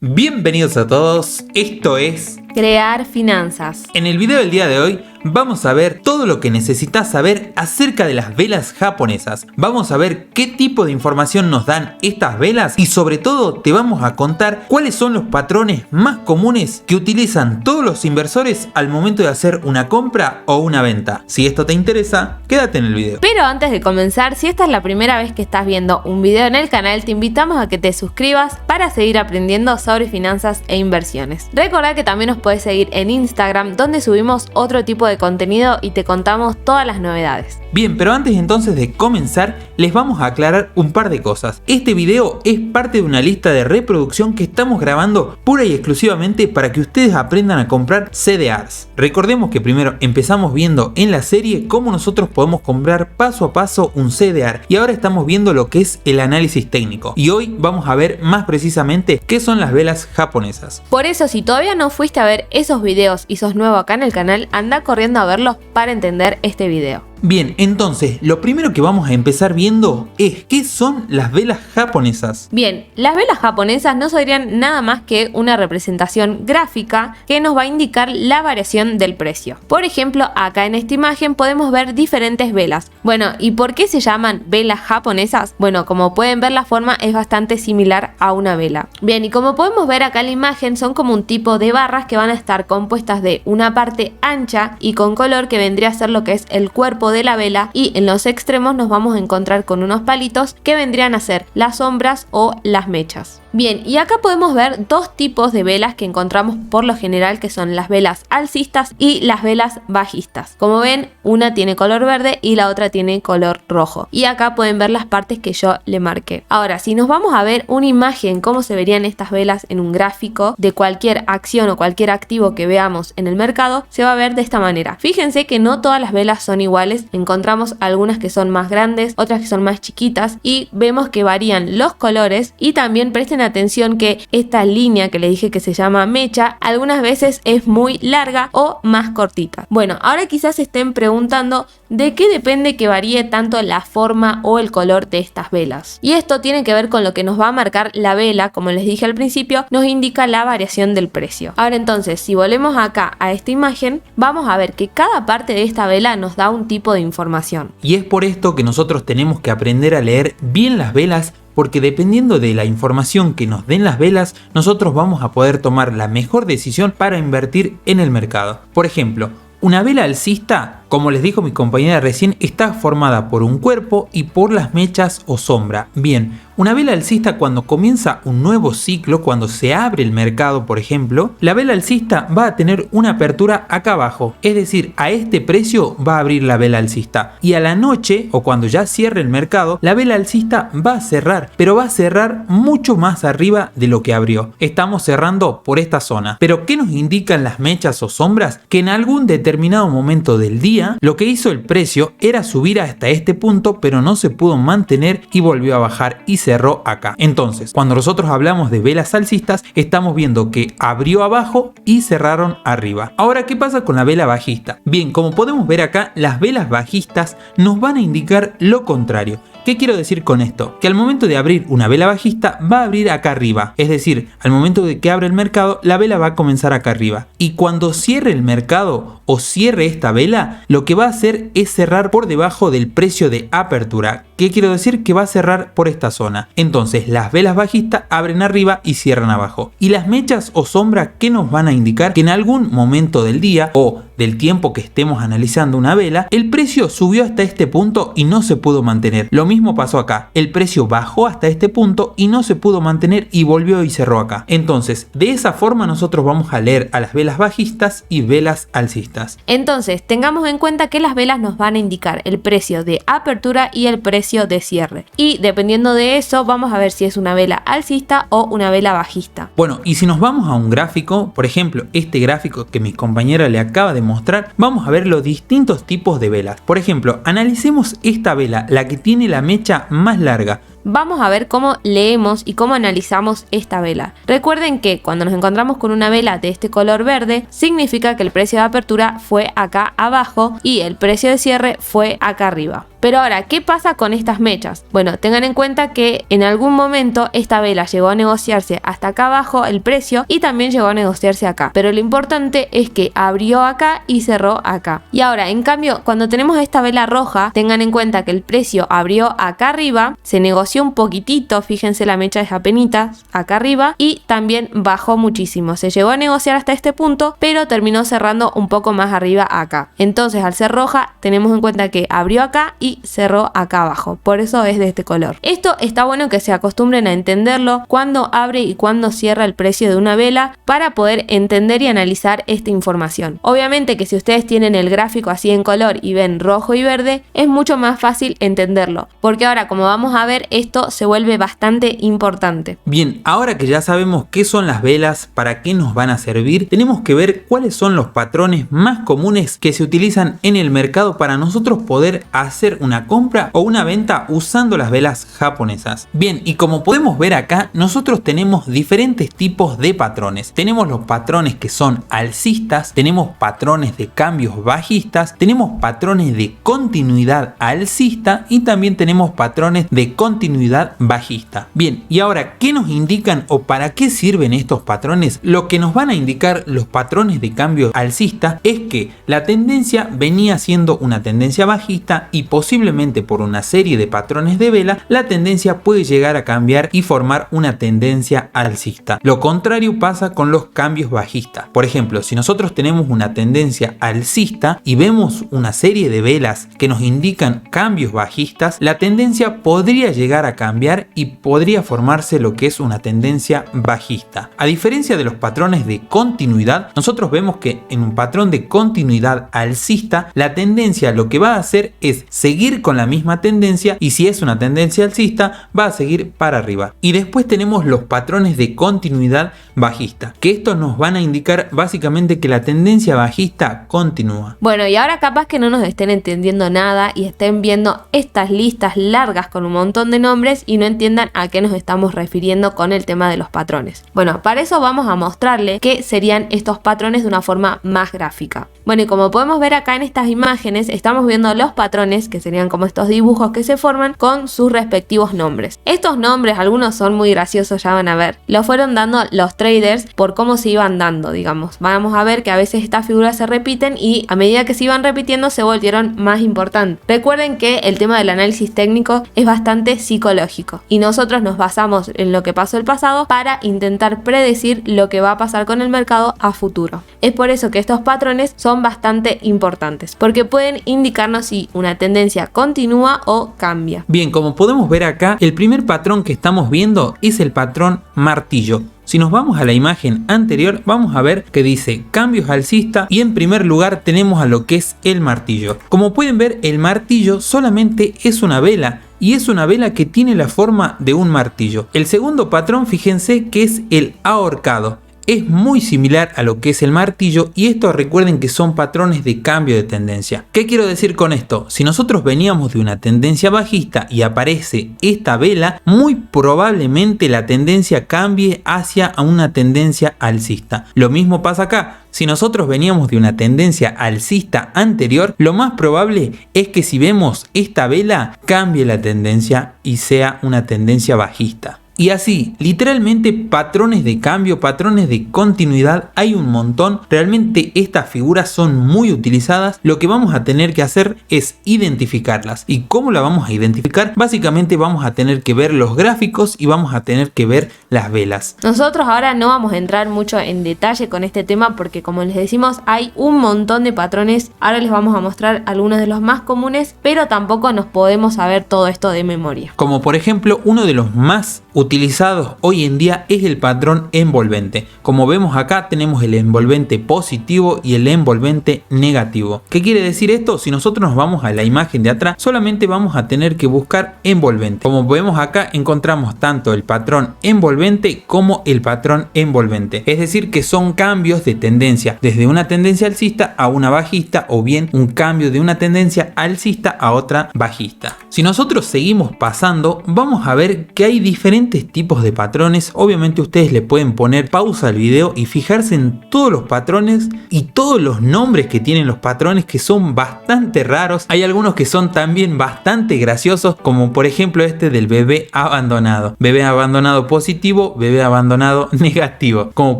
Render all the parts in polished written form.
Bienvenidos a todos, esto es Crear Finanzas. En el video del día de hoy vamos a ver todo lo que necesitas saber acerca de las velas japonesas. Vamos a ver qué tipo de información nos dan estas velas y sobre todo te vamos a contar cuáles son los patrones más comunes que utilizan todos los inversores al momento de hacer una compra o una venta. Si esto te interesa, quédate en el video. Pero antes de comenzar, si esta es la primera vez que estás viendo un video en el canal, te invitamos a que te suscribas para seguir aprendiendo sobre finanzas e inversiones. Recordá que también nos puedes seguir en Instagram, donde subimos otro tipo de contenido y te contamos todas las novedades. Bien, pero antes entonces de comenzar, les vamos a aclarar un par de cosas. Este video es parte de una lista de reproducción que estamos grabando pura y exclusivamente para que ustedes aprendan a comprar CDRs. Recordemos que primero empezamos viendo en la serie cómo nosotros podemos comprar paso a paso un CDR y ahora estamos viendo lo que es el análisis técnico. Y hoy vamos a ver más precisamente qué son las velas japonesas. Por eso, si todavía no fuiste a ver esos videos y sos nuevo acá en el canal, anda corriendo a verlos para entender este video. Bien, entonces, lo primero que vamos a empezar viendo es ¿qué son las velas japonesas? Bien, las velas japonesas no serían nada más que una representación gráfica que nos va a indicar la variación del precio. Por ejemplo, acá en esta imagen podemos ver diferentes velas. Bueno, ¿y por qué se llaman velas japonesas? Bueno, como pueden ver, la forma es bastante similar a una vela. Bien, y como podemos ver acá en la imagen, son como un tipo de barras que van a estar compuestas de una parte ancha y con color que vendría a ser lo que es el cuerpo de la vela, y en los extremos nos vamos a encontrar con unos palitos que vendrían a ser las sombras o las mechas. Bien, y acá podemos ver dos tipos de velas que encontramos por lo general, que son las velas alcistas y las velas bajistas. Como ven, una tiene color verde y la otra tiene color rojo. Y acá pueden ver las partes que yo le marqué. Ahora, si nos vamos a ver una imagen cómo se verían estas velas en un gráfico de cualquier acción o cualquier activo que veamos en el mercado, se va a ver de esta manera. Fíjense que no todas las velas son iguales. Encontramos algunas que son más grandes, otras que son más chiquitas, y vemos que varían los colores. Y también presten atención que esta línea que le dije que se llama mecha, algunas veces es muy larga o más cortita. Bueno, ahora quizás se estén preguntando de qué depende que varíe tanto la forma o el color de estas velas. Y esto tiene que ver con lo que nos va a marcar la vela. Como les dije al principio, nos indica la variación del precio. Ahora entonces, si volvemos acá a esta imagen, vamos a ver que cada parte de esta vela nos da un tipo de información. Y es por esto que nosotros tenemos que aprender a leer bien las velas, porque dependiendo de la información que nos den las velas, nosotros vamos a poder tomar la mejor decisión para invertir en el mercado. Por ejemplo, una vela alcista, como les dijo mi compañera recién, está formada por un cuerpo y por las mechas o sombra. Bien, una vela alcista, cuando comienza un nuevo ciclo, cuando se abre el mercado, por ejemplo, la vela alcista va a tener una apertura acá abajo, es decir, a este precio va a abrir la vela alcista, y a la noche o cuando ya cierre el mercado, la vela alcista va a cerrar, pero va a cerrar mucho más arriba de lo que abrió. Estamos cerrando por esta zona. Pero ¿qué nos indican las mechas o sombras? Que en algún determinado momento del día lo que hizo el precio era subir hasta este punto, pero no se pudo mantener y volvió a bajar y cerró acá. Entonces, cuando nosotros hablamos de velas alcistas, estamos viendo que abrió abajo y cerraron arriba. Ahora, ¿qué pasa con la vela bajista? Bien, como podemos ver acá, las velas bajistas nos van a indicar lo contrario. ¿Qué quiero decir con esto? Que al momento de abrir una vela bajista va a abrir acá arriba, es decir, al momento de que abre el mercado, la vela va a comenzar acá arriba, y cuando cierre el mercado o cierre esta vela, lo que va a hacer es cerrar por debajo del precio de apertura. ¿Qué quiero decir? Que va a cerrar por esta zona. Entonces las velas bajistas abren arriba y cierran abajo. Y las mechas o sombras, ¿qué nos van a indicar? Que en algún momento del día o del tiempo que estemos analizando una vela, el precio subió hasta este punto y no se pudo mantener. Lo mismo pasó acá, el precio bajó hasta este punto y no se pudo mantener y volvió y cerró acá. Entonces, de esa forma nosotros vamos a leer a las velas bajistas y velas alcistas. Entonces, tengamos en cuenta que las velas nos van a indicar el precio de apertura y el precio de cierre. Y dependiendo de eso, vamos a ver si es una vela alcista o una vela bajista. Bueno, y si nos vamos a un gráfico, por ejemplo, este gráfico que mi compañera le acaba de mostrar, vamos a ver los distintos tipos de velas. Por ejemplo, analicemos esta vela, la que tiene la mecha más larga. vamos a ver cómo leemos y cómo analizamos esta vela. Recuerden que cuando nos encontramos con una vela de este color verde, significa que el precio de apertura fue acá abajo y el precio de cierre fue acá arriba. Pero ahora, ¿qué pasa con estas mechas? Bueno, tengan en cuenta que en algún momento esta vela llegó a negociarse hasta acá abajo el precio y también llegó a negociarse acá. Pero lo importante es que abrió acá y cerró acá. Y ahora, en cambio, cuando tenemos esta vela roja, tengan en cuenta que el precio abrió acá arriba, se negoció un poquitito, fíjense la mecha es apenitas acá arriba y también bajó muchísimo. Se llegó a negociar hasta este punto, pero terminó cerrando un poco más arriba acá. Entonces, al ser roja, tenemos en cuenta que abrió acá y cerró acá abajo, por eso es de este color. Esto está bueno que se acostumbren a entenderlo cuando abre y cuando cierra el precio de una vela para poder entender y analizar esta información. Obviamente que si ustedes tienen el gráfico así en color y ven rojo y verde, es mucho más fácil entenderlo, porque ahora como vamos a ver esto se vuelve bastante importante. Bien, ahora que ya sabemos qué son las velas, para qué nos van a servir, tenemos que ver cuáles son los patrones más comunes que se utilizan en el mercado para nosotros poder hacer una compra o una venta usando las velas japonesas. Bien, y como podemos ver acá, nosotros tenemos diferentes tipos de patrones. Tenemos los patrones que son alcistas, tenemos patrones de cambios bajistas, tenemos patrones de continuidad alcista y también tenemos patrones de continuidad bajista. Bien, y ahora, ¿qué nos indican o para qué sirven estos patrones? Lo que nos van a indicar los patrones de cambio alcista es que la tendencia venía siendo una tendencia bajista y posiblemente por una serie de patrones de vela, la tendencia puede llegar a cambiar y formar una tendencia alcista. Lo contrario pasa con los cambios bajistas. Por ejemplo, si nosotros tenemos una tendencia alcista y vemos una serie de velas que nos indican cambios bajistas, la tendencia podría llegar a cambiar y podría formarse lo que es una tendencia bajista. A diferencia de los patrones de continuidad, nosotros vemos que en un patrón de continuidad alcista, la tendencia lo que va a hacer es seguir con la misma tendencia y si es una tendencia alcista va a seguir para arriba. Y después tenemos los patrones de continuidad bajista, que estos nos van a indicar básicamente que la tendencia bajista continúa. Bueno, y ahora capaz que no nos estén entendiendo nada y estén viendo estas listas largas con un montón de nombres y no entiendan a qué nos estamos refiriendo con el tema de los patrones. Bueno, para eso vamos a mostrarle qué serían estos patrones de una forma más gráfica. Bueno, y como podemos ver acá en estas imágenes, estamos viendo los patrones que serían como estos dibujos que se forman con sus respectivos nombres. Estos nombres, algunos son muy graciosos, ya van a ver. Los fueron dando los traders por cómo se iban dando, digamos. Vamos a ver que a veces estas figuras se repiten y a medida que se iban repitiendo se volvieron más importantes. Recuerden que el tema del análisis técnico es bastante psicológico y nosotros nos basamos en lo que pasó el pasado para intentar predecir lo que va a pasar con el mercado a futuro. Es por eso que estos patrones son bastante importantes, porque pueden indicarnos si una tendencia continúa o cambia. Bien, como podemos ver acá, el primer patrón que estamos viendo es el patrón martillo. Si nos vamos a la imagen anterior, vamos a ver que dice cambios alcista y en primer lugar tenemos a lo que es el martillo. Como pueden ver, el martillo solamente es una vela y es una vela que tiene la forma de un martillo. El segundo patrón, fíjense que es el ahorcado. Es muy similar a lo que es el martillo y esto recuerden que son patrones de cambio de tendencia. ¿Qué quiero decir con esto? Si nosotros veníamos de una tendencia bajista y aparece esta vela, muy probablemente la tendencia cambie hacia una tendencia alcista. Lo mismo pasa acá. Si nosotros veníamos de una tendencia alcista anterior, lo más probable es que si vemos esta vela, cambie la tendencia y sea una tendencia bajista. Y así, literalmente patrones de cambio, patrones de continuidad, hay un montón. Realmente estas figuras son muy utilizadas. Lo que vamos a tener que hacer es identificarlas. ¿Y cómo la vamos a identificar? Básicamente vamos a tener que ver los gráficos y vamos a tener que ver las velas. Nosotros ahora no vamos a entrar mucho en detalle con este tema porque como les decimos hay un montón de patrones. Ahora les vamos a mostrar algunos de los más comunes, pero tampoco nos podemos saber todo esto de memoria. Como por ejemplo uno de los más utilizados utilizados hoy en día es el patrón envolvente. Como vemos acá tenemos el envolvente positivo y el envolvente negativo. ¿Qué quiere decir esto? Si nosotros nos vamos a la imagen de atrás, solamente vamos a tener que buscar envolvente. Como vemos acá encontramos tanto el patrón envolvente como el patrón envolvente. Es decir que son cambios de tendencia, desde una tendencia alcista a una bajista, o bien un cambio de una tendencia alcista a otra bajista. Si nosotros seguimos pasando, vamos a ver que hay diferentes tipos de patrones. Obviamente ustedes le pueden poner pausa al video y fijarse en todos los patrones y todos los nombres que tienen los patrones, que son bastante raros. Hay algunos que son también bastante graciosos, como por ejemplo este del bebé abandonado. Bebé abandonado positivo, bebé abandonado negativo. Como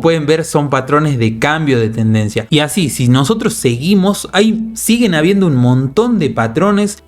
pueden ver son patrones de cambio de tendencia. Y así, si nosotros seguimos, siguen habiendo un montón de patrones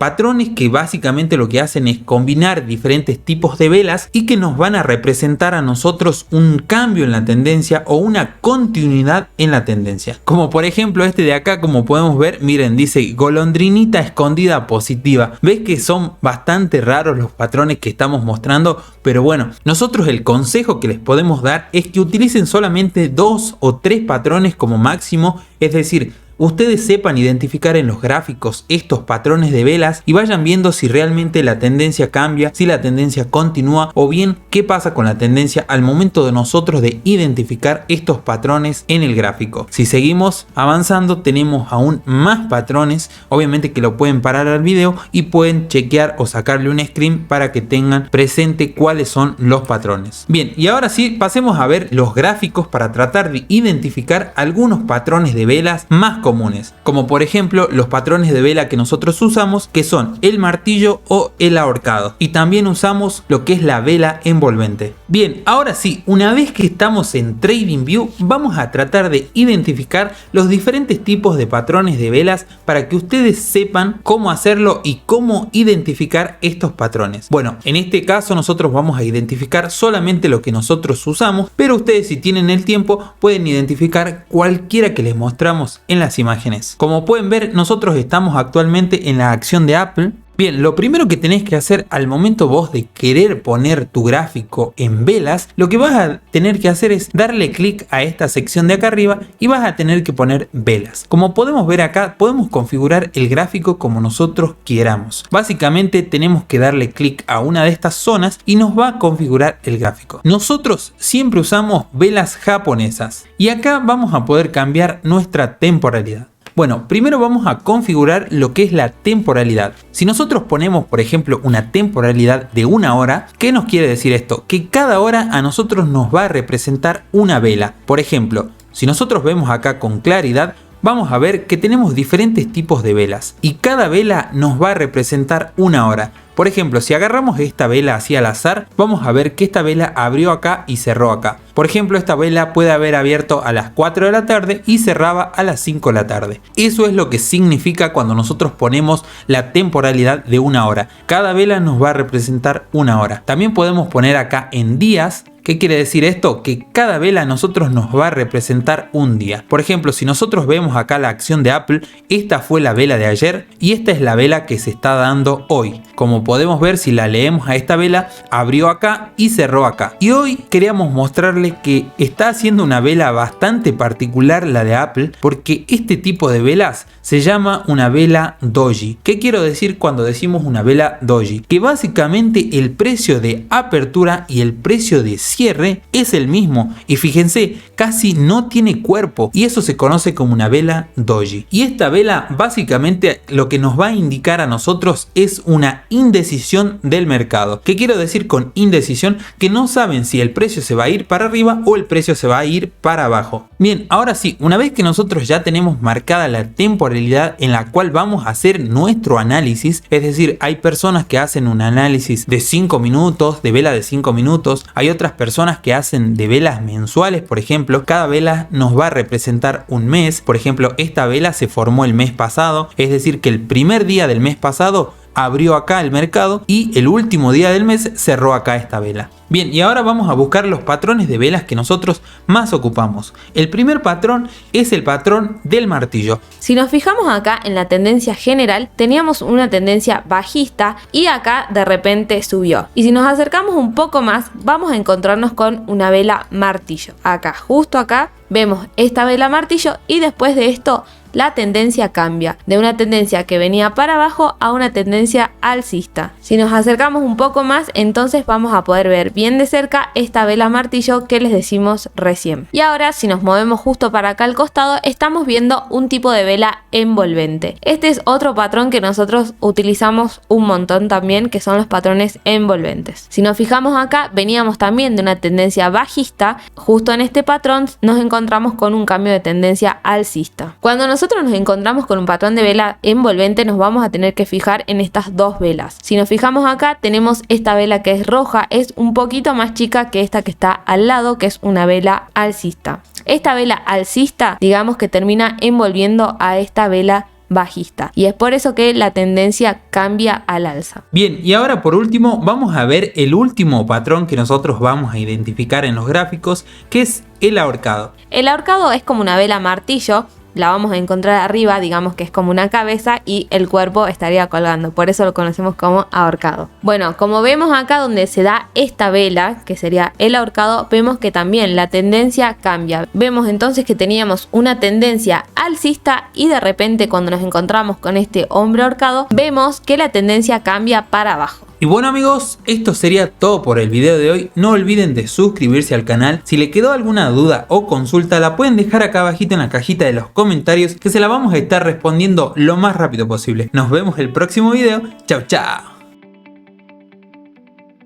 que básicamente lo que hacen es combinar diferentes tipos de velas y que nos van a representar a nosotros un cambio en la tendencia o una continuidad en la tendencia. Como por ejemplo este de acá, como podemos ver, miren, dice golondrinita escondida positiva. ¿Ves que son bastante raros los patrones que estamos mostrando? Pero bueno, nosotros el consejo que les podemos dar es que utilicen solamente 2 o 3 patrones como máximo, es decir, ustedes sepan identificar en los gráficos estos patrones de velas y vayan viendo si realmente la tendencia cambia, si la tendencia continúa, o bien qué pasa con la tendencia al momento de nosotros de identificar estos patrones en el gráfico. Si seguimos avanzando tenemos aún más patrones, obviamente que lo pueden parar al video y pueden chequear o sacarle un screen para que tengan presente cuáles son los patrones. Bien, y ahora sí pasemos a ver los gráficos para tratar de identificar algunos patrones de velas más comunes, como por ejemplo los patrones de vela que nosotros usamos, que son el martillo o el ahorcado, y también usamos lo que es la vela envolvente. Bien, ahora sí, una vez que estamos en TradingView, vamos a tratar de identificar los diferentes tipos de patrones de velas para que ustedes sepan cómo hacerlo y cómo identificar estos patrones. Bueno, en este caso nosotros vamos a identificar solamente lo que nosotros usamos, pero ustedes, si tienen el tiempo, pueden identificar cualquiera que les mostramos en las imágenes. Como pueden ver, nosotros estamos actualmente en la acción de Apple. Bien, lo primero que tenés que hacer al momento vos de querer poner tu gráfico en velas, lo que vas a tener que hacer es darle clic a esta sección de acá arriba y vas a tener que poner velas. Como podemos ver acá, podemos configurar el gráfico como nosotros queramos. Básicamente tenemos que darle clic a una de estas zonas y nos va a configurar el gráfico. Nosotros siempre usamos velas japonesas y acá vamos a poder cambiar nuestra temporalidad. Bueno, primero vamos a configurar lo que es la temporalidad. Si nosotros ponemos, por ejemplo, una temporalidad de 1 hora, ¿qué nos quiere decir esto? Que cada hora a nosotros nos va a representar una vela. Por ejemplo, si nosotros vemos acá con claridad, vamos a ver que tenemos diferentes tipos de velas y cada vela nos va a representar 1 hora. Por ejemplo, si agarramos esta vela así al azar, vamos a ver que esta vela abrió acá y cerró acá. Por ejemplo, esta vela puede haber abierto a las 4 de la tarde y cerraba a las 5 de la tarde. Eso es lo que significa cuando nosotros ponemos la temporalidad de 1 hora. Cada vela nos va a representar 1 hora. También podemos poner acá en días. ¿Qué quiere decir esto? Que cada vela a nosotros nos va a representar un día. Por ejemplo, si nosotros vemos acá la acción de Apple, esta fue la vela de ayer y esta es la vela que se está dando hoy. Como podemos ver, si la leemos a esta vela, abrió acá y cerró acá. Y hoy queríamos mostrarle que está haciendo una vela bastante particular la de Apple, porque este tipo de velas se llama una vela doji. ¿Qué quiero decir cuando decimos una vela doji? Que básicamente el precio de apertura y el precio de cierre es el mismo, y fíjense, casi no tiene cuerpo, y eso se conoce como una vela doji. Y esta vela básicamente lo que nos va a indicar a nosotros es una indecisión del mercado. ¿Qué quiero decir con indecisión? Que no saben si el precio se va a ir para arriba o el precio se va a ir para abajo. Bien, ahora sí, una vez que nosotros ya tenemos marcada la temporalidad en la cual vamos a hacer nuestro análisis, es decir, hay personas que hacen un análisis de 5 minutos, de vela de 5 minutos, hay otras personas que hacen de velas mensuales. Por ejemplo, cada vela nos va a representar un mes. Por ejemplo, esta vela se formó el mes pasado, es decir que el primer día del mes pasado abrió acá el mercado y el último día del mes cerró acá esta vela. Bien, y ahora vamos a buscar los patrones de velas que nosotros más ocupamos. El primer patrón es el patrón del martillo. Si nos fijamos acá en la tendencia general, teníamos una tendencia bajista y acá de repente subió. Y si nos acercamos un poco más, vamos a encontrarnos con una vela martillo. Acá, justo acá, vemos esta vela martillo y después de esto la tendencia cambia de una tendencia que venía para abajo a una tendencia alcista. Si nos acercamos un poco más, entonces vamos a poder ver bien de cerca esta vela martillo que les decimos recién. Y ahora si nos movemos justo para acá al costado, estamos viendo un tipo de vela envolvente. Este es otro patrón que nosotros utilizamos un montón también, que son los patrones envolventes. Si nos fijamos acá, veníamos también de una tendencia bajista. Justo en este patrón nos encontramos con un cambio de tendencia alcista. Cuando nosotros nos encontramos con un patrón de vela envolvente, nos vamos a tener que fijar en estas dos velas. Si nos fijamos acá, tenemos esta vela que es roja, es un poquito más chica que esta que está al lado, que es una vela alcista. Esta vela alcista, digamos que termina envolviendo a esta vela bajista, y es por eso que la tendencia cambia al alza. Bien, y ahora por último vamos a ver el último patrón que nosotros vamos a identificar en los gráficos, que es el ahorcado. El ahorcado es como una vela martillo. La vamos a encontrar arriba, digamos que es como una cabeza y el cuerpo estaría colgando, por eso lo conocemos como ahorcado. Bueno, como vemos acá donde se da esta vela, que sería el ahorcado, vemos que también la tendencia cambia. Vemos entonces que teníamos una tendencia alcista y de repente cuando nos encontramos con este hombre ahorcado, vemos que la tendencia cambia para abajo. Y bueno amigos, esto sería todo por el video de hoy. No olviden de suscribirse al canal. Si le quedó alguna duda o consulta, la pueden dejar acá abajito en la cajita de los comentarios, que se la vamos a estar respondiendo lo más rápido posible. Nos vemos el próximo video. Chao, chao.